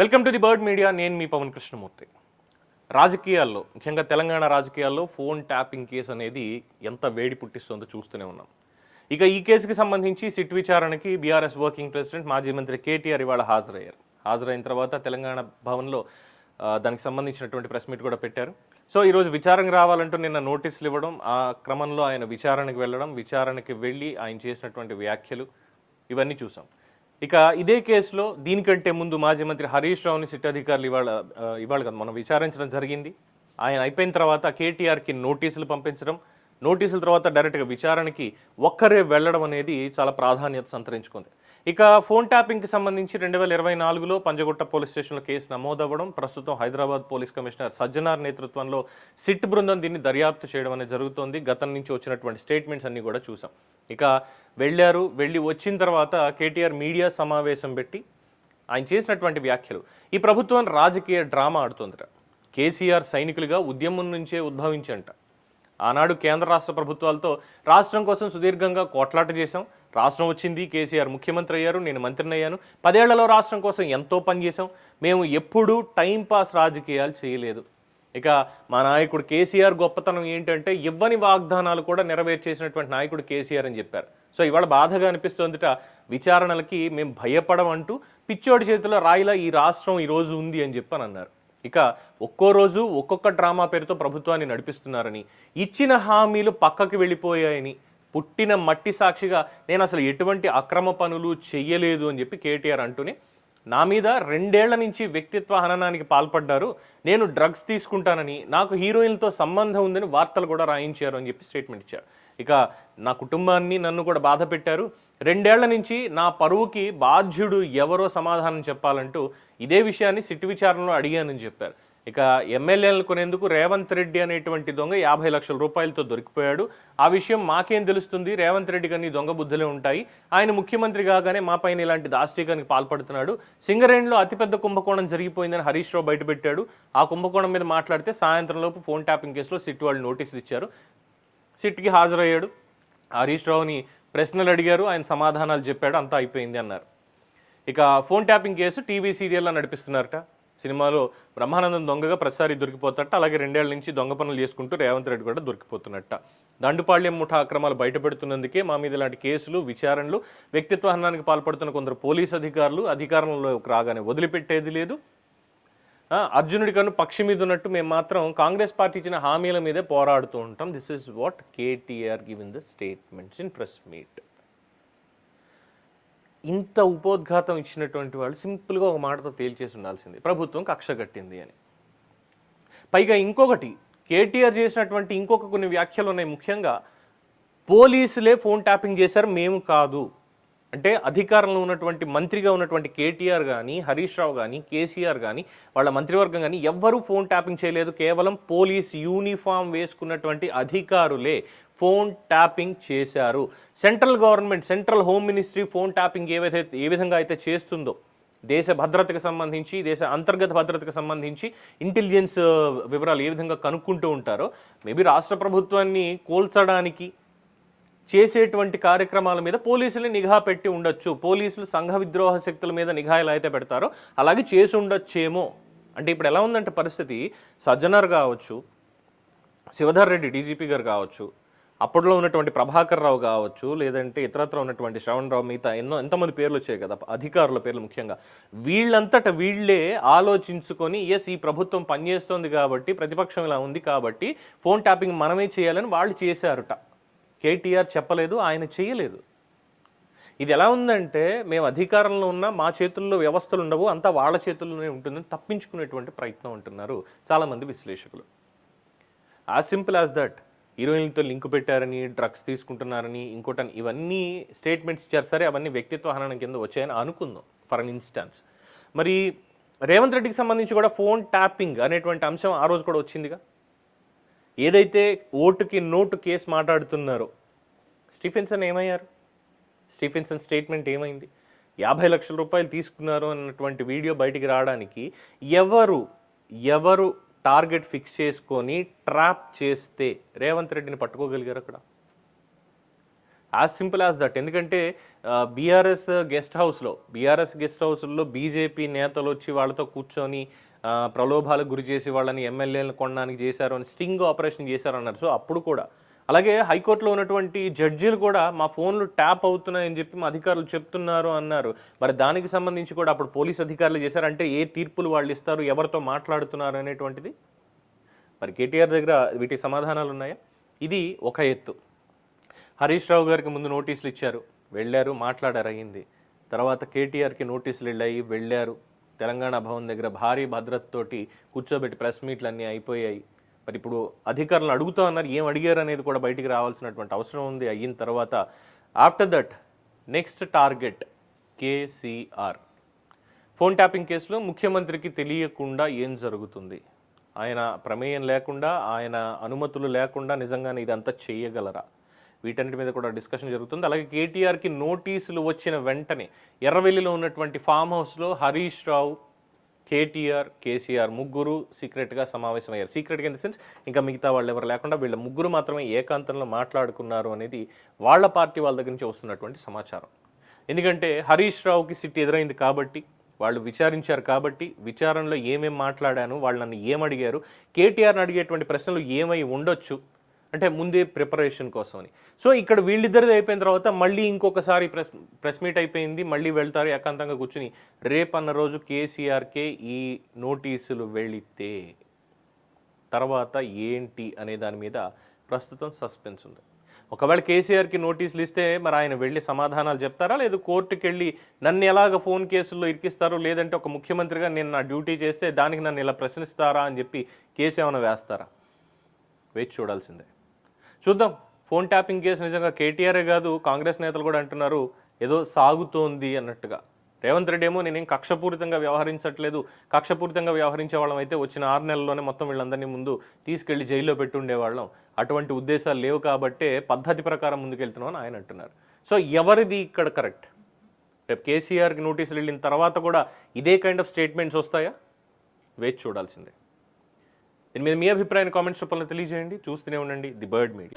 Welcome to the bird media. నేను మీ పవన్ కృష్ణమూర్తి. రాజకీయాల్లో ముఖ్యంగా తెలంగాణ రాజకీయాల్లో ఫోన్ ట్యాపింగ్ కేసు అనేది ఎంత వేడి పుట్టిస్తుందో చూస్తూనే ఉన్నాం. ఇక ఈ కేసుకి సంబంధించి సిట్ విచారణకి బీఆర్ఎస్ వర్కింగ్ ప్రెసిడెంట్ మాజీ మంత్రి కేటీఆర్ ఇవాళ హాజరైన తర్వాత తెలంగాణ భవన్లో దానికి సంబంధించినటువంటి ప్రెస్ మీట్ కూడా పెట్టారు. సో ఈరోజు విచారణకు రావాలంటూ నిన్న నోటీసులు ఇవ్వడం, ఆ క్రమంలో ఆయన విచారణకు వెళ్ళడం, విచారణకి వెళ్ళి ఆయన చేసినటువంటి వ్యాఖ్యలు ఇవన్నీ చూసాం. ఇక ఇదే కేసులో దీనికంటే ముందు మాజీ మంత్రి హరీష్ రావుని సిట్ అధికారులు ఇవాళ కదా మనం విచారించడం జరిగింది. ఆయన అయిపోయిన తర్వాత కేటీఆర్కి నోటీసులు పంపించడం, నోటీసుల తర్వాత డైరెక్ట్గా విచారణకి ఒక్కరే వెళ్ళడం అనేది చాలా ప్రాధాన్యత సంతరించుకుంది. ఇక ఫోన్ ట్యాపింగ్కి సంబంధించి 2024లో పంజగుట్ట పోలీస్ స్టేషన్లో కేసు నమోదవ్వడం, ప్రస్తుతం హైదరాబాద్ పోలీస్ కమిషనర్ సజ్జనార్ నేతృత్వంలో సిట్ బృందం దీన్ని దర్యాప్తు చేయడం అనేది జరుగుతోంది. గతం నుంచి వచ్చినటువంటి స్టేట్మెంట్స్ అన్నీ కూడా చూసాం. ఇక వెళ్ళి వచ్చిన తర్వాత కేటీఆర్ మీడియా సమావేశం పెట్టి ఆయన చేసినటువంటి వ్యాఖ్యలు, ఈ ప్రభుత్వం రాజకీయ డ్రామా ఆడుతోందిట. కేసీఆర్ సైనికులుగా ఉద్యమం నుంచే ఉద్భవించంట. ఆనాడు కేంద్ర రాష్ట్ర ప్రభుత్వాలతో రాష్ట్రం కోసం సుదీర్ఘంగా కోట్లాట చేశాం. రాష్ట్రం వచ్చింది, కేసీఆర్ ముఖ్యమంత్రి అయ్యారు, నేను మంత్రిని అయ్యాను. 10 ఏళ్లలో రాష్ట్రం కోసం ఎంతో పనిచేశాం. మేము ఎప్పుడూ టైంపాస్ రాజకీయాలు చేయలేదు. ఇక మా నాయకుడు కేసీఆర్ గొప్పతనం ఏంటంటే ఇవ్వని వాగ్దానాలు కూడా నెరవేర్చేసినటువంటి నాయకుడు కేసీఆర్ అని చెప్పారు. సో ఇవాళ బాధగా అనిపిస్తోందిట, విచారణలకి మేము భయపడమంటూ పిచ్చోడి చేతిలో రాయిలా ఈ రాష్ట్రం ఈరోజు ఉంది అని చెప్పని అన్నారు. ఇక ఒక్కో రోజు ఒక్కొక్క డ్రామా పేరుతో ప్రభుత్వాన్ని నడిపిస్తున్నారని, ఇచ్చిన హామీలు పక్కకి వెళ్ళిపోయాయని, పుట్టిన మట్టి సాక్షిగా నేను అసలు ఎటువంటి అక్రమ పనులు చెయ్యలేదు అని చెప్పి కేటీఆర్ అంటూనే, నా మీద 2 ఏళ్ల నుంచి వ్యక్తిత్వ హననానికి పాల్పడ్డారు, నేను డ్రగ్స్ తీసుకుంటానని, నాకు హీరోయిన్తో సంబంధం ఉందని వార్తలు కూడా రాయించారు అని చెప్పి స్టేట్మెంట్ ఇచ్చారు. ఇక నా కుటుంబాన్ని నన్ను కూడా బాధ పెట్టారు, 2 ఏళ్ల నుంచి నా పరువుకి బాధ్యుడు ఎవరో సమాధానం చెప్పాలంటూ ఇదే విషయాన్ని సిట్ విచారణలో అడిగానని చెప్పారు. ఇక ఎమ్మెల్యేలను కొనేందుకు రేవంత్ రెడ్డి అనేటువంటి దొంగ 50 లక్షల రూపాయలతో దొరికిపోయాడు. ఆ విషయం మాకేం తెలుస్తుంది, రేవంత్ రెడ్డి కానీ దొంగ బుద్ధులే ఉంటాయి, ఆయన ముఖ్యమంత్రి కాగానే మా పైన ఇలాంటి దాష్టీకానికి పాల్పడుతున్నాడు. సింగరేణిలో అతిపెద్ద కుంభకోణం జరిగిపోయిందని హరీష్ రావు బయటపెట్టాడు. ఆ కుంభకోణం మీద మాట్లాడితే సాయంత్రంలోపు ఫోన్ ట్యాపింగ్ కేసులో సిట్ వాళ్ళు నోటీసులు ఇచ్చారు. సిట్కి హాజరయ్యాడు. హరీష్ రావుని ప్రశ్నలు అడిగారు, ఆయన సమాధానాలు చెప్పాడు, అంతా అయిపోయింది అన్నారు. ఇక ఫోన్ ట్యాపింగ్ కేసు టీవీ సీరియల్లో నడిపిస్తున్నారట. సినిమాలో బ్రహ్మానందం దొంగగా ప్రతిసారి దొరికిపోతారట. అలాగే 2 ఏళ్ల నుంచి దొంగ పనులు చేసుకుంటూ రేవంత్ రెడ్డి కూడా దొరికిపోతున్నట్ట. దండుపాళ్యం ముఠా అక్రమాలు బయటపెడుతున్నందుకే మా మీద ఇలాంటి కేసులు, విచారణలు, వ్యక్తిత్వ హననానికి పాల్పడుతున్న కొందరు పోలీసు అధికారులు అధికారంలోకి రాగానే వదిలిపెట్టేది లేదు. అర్జునుడి కన్ను పక్షి మీద ఉన్నట్టు మేము మాత్రం కాంగ్రెస్ పార్టీ ఇచ్చిన హామీల మీదే పోరాడుతూ ఉంటాం. This is what KTR given the statements in press meet. ఇంత ఉపోద్ఘాతం ఇచ్చినటువంటి వాళ్ళు సింపుల్గా ఒక మాటతో తేల్చేసి ఉండాల్సింది, ప్రభుత్వం కక్ష కట్టింది అని. పైగా ఇంకొకటి, కేటీఆర్ చేసినటువంటి ఇంకొక కొన్ని వ్యాఖ్యలు ఉన్నాయి. ముఖ్యంగా పోలీసులే ఫోన్ ట్యాపింగ్ చేశారు, మేము కాదు అంటే, అధికారంలో ఉన్నటువంటి మంత్రిగా ఉన్నటువంటి కేటీఆర్ కానీ, హరీష్ రావు కానీ, కేసీఆర్ కానీ, వాళ్ళ మంత్రివర్గం కానీ ఎవ్వరూ ఫోన్ ట్యాపింగ్ చేయలేదు. కేవలం పోలీస్ యూనిఫామ్ వేసుకున్నటువంటి అధికారులే ఫోన్ ట్యాపింగ్ చేశారు. Central government, central home ministry phone tapping ఏ విధంగా అయితే చేస్తుందో, దేశ భద్రతకు సంబంధించి, దేశ అంతర్గత భద్రతకు సంబంధించి ఇంటెలిజెన్స్ వివరాలు ఏ విధంగా కనుక్కుంటూ ఉంటారో, మేబీ రాష్ట్ర ప్రభుత్వాన్ని కోల్చడానికి చేసేటువంటి కార్యక్రమాల మీద పోలీసులు నిఘా పెట్టి ఉండొచ్చు. పోలీసులు సంఘ విద్రోహ శక్తుల మీద నిఘా ఎలా అయితే పెడతారో అలాగే చేసి ఉండొచ్చేమో. అంటే ఇప్పుడు ఎలా ఉందంటే పరిస్థితి, సజ్జనార్ కావచ్చు, శివధర్ రెడ్డి డీజీపీ గారు కావచ్చు, అప్పట్లో ఉన్నటువంటి ప్రభాకర్ రావు కావచ్చు, లేదంటే ఇతరత్ర ఉన్నటువంటి శ్రవణ్ రావు, మిగతా ఎంతమంది పేర్లు వచ్చాయి కదా, అధికారుల పేర్లు ముఖ్యంగా, వీళ్ళంతట వీళ్ళే ఆలోచించుకొని ఈ ప్రభుత్వం పనిచేస్తోంది కాబట్టి, ప్రతిపక్షం ఇలా ఉంది కాబట్టి ఫోన్ ట్యాపింగ్ మనమే చేయాలని వాళ్ళు చేశారుట. కేటీఆర్ చెప్పలేదు, ఆయన చేయలేదు. ఇది ఎలా ఉందంటే, మేము అధికారంలో ఉన్నా మా చేతుల్లో వ్యవస్థలు ఉండవు, అంతా వాళ్ళ చేతుల్లోనే ఉంటుందని తప్పించుకునేటువంటి ప్రయత్నం అంటున్నారు చాలామంది విశ్లేషకులు. As simple as that. హీరోయిన్లతో లింక్ పెట్టారని, డ్రగ్స్ తీసుకుంటున్నారని, ఇంకోటని, ఇవన్నీ స్టేట్మెంట్స్ ఇచ్చారు. సరే, అవన్నీ వ్యక్తిత్వ హననం కింద వచ్చాయని అనుకుందాం ఫర్ అన్ ఇన్స్టాన్స్. మరి రేవంత్ రెడ్డికి సంబంధించి కూడా ఫోన్ ట్యాపింగ్ అనేటువంటి అంశం ఆ రోజు కూడా వచ్చిందిగా. ఏదైతే ఓటుకి నోటు కేసు మాట్లాడుతున్నారో, స్టీఫెన్సన్ ఏమయ్యారు? స్టీఫెన్సన్ స్టేట్మెంట్ ఏమైంది? 50 లక్షల రూపాయలు తీసుకున్నారు అన్నటువంటి వీడియో బయటికి రావడానికి ఎవరు టార్గెట్ ఫిక్స్ చేసుకొని ట్రాప్ చేస్తే రేవంత్ రెడ్డిని పట్టుకోగలిగారు అక్కడ? As simple as that. ఎందుకంటే బీఆర్ఎస్ గెస్ట్ హౌస్లో బీజేపీ నేతలు వచ్చి వాళ్ళతో కూర్చొని ప్రలోభాలకు గురి చేసి వాళ్ళని ఎమ్మెల్యేలను కొనడానికి చేశారు అని స్టింగ్ ఆపరేషన్ చేశారు అన్నారు. సో అప్పుడు కూడా అలాగే హైకోర్టులో ఉన్నటువంటి జడ్జీలు కూడా మా ఫోన్లు ట్యాప్ అవుతున్నాయని చెప్పి మా అధికారులు చెప్తున్నారు అన్నారు. మరి దానికి సంబంధించి కూడా అప్పుడు పోలీస్ అధికారులు చేశారు. అంటే ఏ తీర్పులు వాళ్ళు ఇస్తారు, ఎవరితో మాట్లాడుతున్నారు అనేటువంటిది. మరి కేటీఆర్ దగ్గర వీటి సమాధానాలు ఉన్నాయా? ఇది ఒక ఎత్తు. హరీష్ రావు గారికి ముందు నోటీసులు ఇచ్చారు, వెళ్ళారు, మాట్లాడారు, అయ్యింది. తర్వాత కేటీఆర్కి నోటీసులు వెళ్ళారు. తెలంగాణ భవన్ దగ్గర భారీ భద్రతతోటి కూర్చోబెట్టి ప్రెస్ మీట్లు అన్నీ అయిపోయాయి. మరి ఇప్పుడు అధికారులను అడుగుతా ఉన్నారు, ఏం అడిగారు అనేది కూడా బయటికి రావాల్సినటువంటి అవసరం ఉంది. అయిన తర్వాత after that next target KCR. Phone tapping కేసులో ముఖ్యమంత్రికి తెలియకుండా ఏం జరుగుతుంది? ఆయన ప్రమేయం లేకుండా, ఆయన అనుమతులు లేకుండా నిజంగానే ఇదంతా చేయగలరా? వీటన్నిటి మీద కూడా డిస్కషన్ జరుగుతుంది. అలాగే కేటీఆర్కి నోటీసులు వచ్చిన వెంటనే ఎర్రవెల్లిలో ఉన్నటువంటి ఫామ్ హౌస్లో హరీష్ రావు, కేటీఆర్, కేసీఆర్ ముగ్గురు సీక్రెట్గా సమావేశమయ్యారు. సీక్రెట్గా ఇన్ ది సెన్స్ ఇంకా మిగతా వాళ్ళు ఎవరు లేకుండా వీళ్ళ ముగ్గురు మాత్రమే ఏకాంతంలో మాట్లాడుకున్నారు అనేది వాళ్ళ పార్టీ వాళ్ళ దగ్గర నుంచి వస్తున్నటువంటి సమాచారం. ఎందుకంటే హరీష్ రావుకి సిట్ ఎదురైంది కాబట్టి, వాళ్ళు విచారించారు కాబట్టి, విచారణలో ఏమేం మాట్లాడాను, వాళ్ళు నన్ను ఏమడిగారు, కేటీఆర్ని అడిగేటువంటి ప్రశ్నలు ఏమై ఉండొచ్చు అంటే ముందే ప్రిపరేషన్ కోసం అని. సో ఇక్కడ వీళ్ళిద్దరిది అయిపోయిన తర్వాత మళ్ళీ ఇంకొకసారి ప్రెస్ మీట్ అయిపోయింది, మళ్ళీ వెళ్తారు ఏకాంతంగా కూర్చుని. రేపన్న రోజు కేసీఆర్కే ఈ నోటీసులు వెళితే తర్వాత ఏంటి అనే దాని మీద ప్రస్తుతం సస్పెన్స్ ఉంది. ఒకవేళ కేసీఆర్కి నోటీసులు ఇస్తే మరి ఆయన వెళ్ళి సమాధానాలు చెప్తారా, లేదు కోర్టుకి వెళ్ళి నన్ను ఎలాగ ఫోన్ కేసుల్లో ఇరికిస్తారు, లేదంటే ఒక ముఖ్యమంత్రిగా నేను నా డ్యూటీ చేస్తే దానికి నన్ను ఇలా ప్రశ్నిస్తారా అని చెప్పి కేసు ఏమైనా వేస్తారా? వేచి చూడాల్సిందే. చూద్దాం. ఫోన్ ట్యాపింగ్ కేసు నిజంగా కేటీఆరే కాదు, కాంగ్రెస్ నేతలు కూడా అంటున్నారు ఏదో సాగుతోంది అన్నట్టుగా. రేవంత్ రెడ్డి ఏమో నేనేం కక్షపూరితంగా వ్యవహరించట్లేదు, కక్షపూరితంగా వ్యవహరించే వాళ్ళం అయితే వచ్చిన 6 నెలల్లోనే మొత్తం వీళ్ళందరినీ ముందు తీసుకెళ్లి జైల్లో పెట్టుండేవాళ్ళం. అటువంటి ఉద్దేశాలు లేవు కాబట్టే పద్ధతి ప్రకారం ముందుకెళ్తున్నామని ఆయన అంటున్నారు. సో ఎవరిది ఇక్కడ కరెక్ట్? రేపు కేసీఆర్కి నోటీసులు వెళ్ళిన తర్వాత కూడా ఇదే కైండ్ ఆఫ్ స్టేట్మెంట్స్ వస్తాయా? వేచి చూడాల్సిందే. దీని మీద మీ అభిప్రాయాన్ని కామెంట్స్ రూపంలో తెలియజేయండి. చూస్తూనే ఉండండి ది బర్డ్ మీడియా.